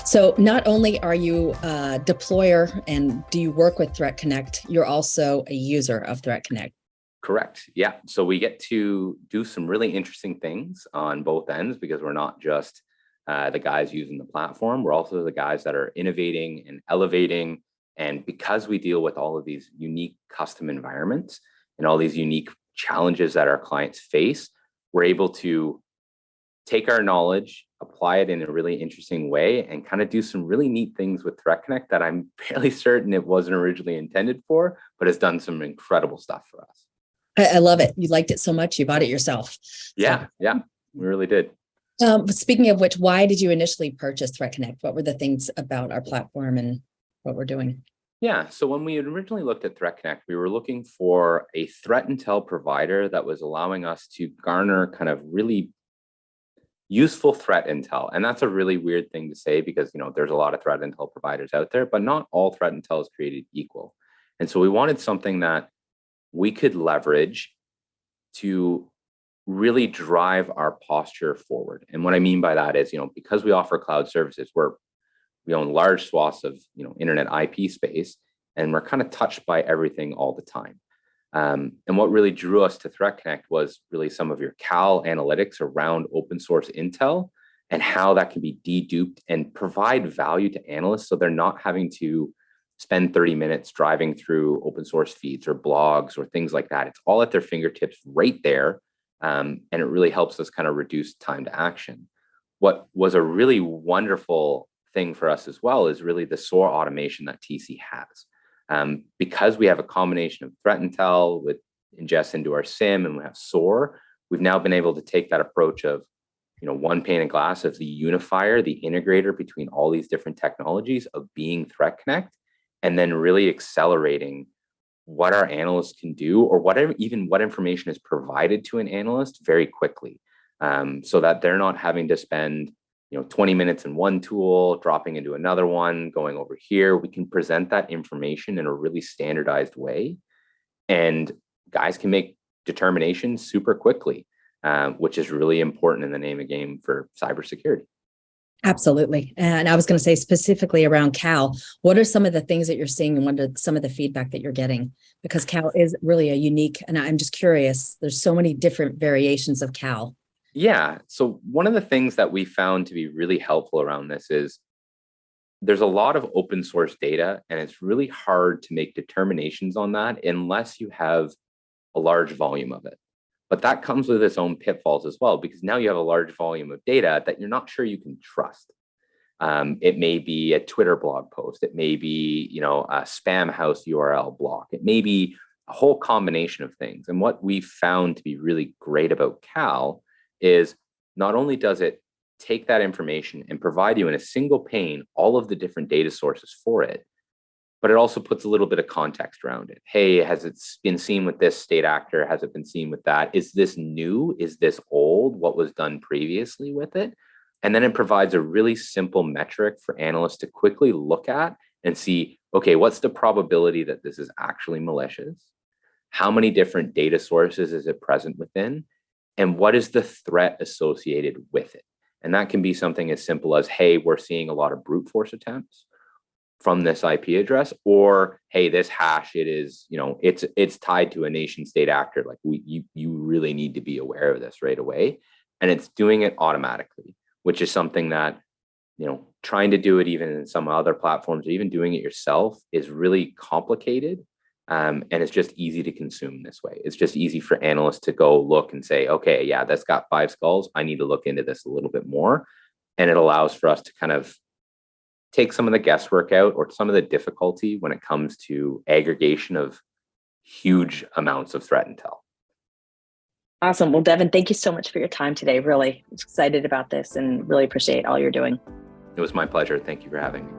So not only are you a deployer and do you work with ThreatConnect, you're also a user of ThreatConnect. Correct. Yeah. So we get to do some really interesting things on both ends because we're not just the guys using the platform. We're also the guys that are innovating and elevating. And because we deal with all of these unique custom environments and all these unique challenges that our clients face, we're able to take our knowledge, apply it in a really interesting way, and kind of do some really neat things with ThreatConnect that I'm fairly certain it wasn't originally intended for, but has done some incredible stuff for us. I love it. You liked it so much, you bought it yourself. Yeah, we really did. Speaking of which, why did you initially purchase ThreatConnect? What were the things about our platform and what we're doing? Yeah, so when we had originally looked at ThreatConnect, we were looking for a threat intel provider that was allowing us to garner kind of really useful threat intel. And that's a really weird thing to say because, there's a lot of threat intel providers out there, but not all threat intel is created equal. And so we wanted something that we could leverage to really drive our posture forward. And what I mean by that is, because we offer cloud services, we own large swaths of, internet IP space, and we're kind of touched by everything all the time. And what really drew us to ThreatConnect was really some of your Cal analytics around open source intel and how that can be deduped and provide value to analysts so they're not having to spend 30 minutes driving through open source feeds or blogs or things like that. It's all at their fingertips right there. And it really helps us kind of reduce time to action. What was a really wonderful thing for us as well is really the SOAR automation that TC has. Because we have a combination of threat intel with ingest into our SIM and we have SOAR, we've now been able to take that approach of, one pane of glass of the unifier, the integrator between all these different technologies of being ThreatConnect, and then really accelerating what our analysts can do or what information is provided to an analyst very quickly, so that they're not having to spend 20 minutes in one tool, dropping into another one, going over here. We can present that information in a really standardized way. And guys can make determinations super quickly, which is really important in the name of the game for cybersecurity. Absolutely. And I was going to say specifically around Cal, what are some of the things that you're seeing and what are some of the feedback that you're getting? Because Cal is really a unique, and I'm just curious, there's so many different variations of Cal. Yeah. So one of the things that we found to be really helpful around this is there's a lot of open source data, and it's really hard to make determinations on that unless you have a large volume of it. But that comes with its own pitfalls as well, because now you have a large volume of data that you're not sure you can trust. It may be a Twitter blog post. It may be, a spam house URL block. It may be a whole combination of things. And what we found to be really great about Cal is not only does it take that information and provide you in a single pane all of the different data sources for it, but it also puts a little bit of context around it. Hey, has it been seen with this state actor? Has it been seen with that? Is this new? Is this old? What was done previously with it? And then it provides a really simple metric for analysts to quickly look at and see, okay, what's the probability that this is actually malicious? How many different data sources is it present within? And what is the threat associated with it? And that can be something as simple as, hey, we're seeing a lot of brute force attempts from this IP address, or hey, this hash, it is, it's tied to a nation state actor. Like you really need to be aware of this right away. And it's doing it automatically, which is something that, trying to do it even in some other platforms, or even doing it yourself is really complicated. And it's just easy to consume this way. It's just easy for analysts to go look and say, okay, yeah, that's got 5 skulls. I need to look into this a little bit more. And it allows for us to kind of take some of the guesswork out or some of the difficulty when it comes to aggregation of huge amounts of threat intel. Awesome. Well, Devin, thank you so much for your time today. Really excited about this and really appreciate all you're doing. It was my pleasure. Thank you for having me.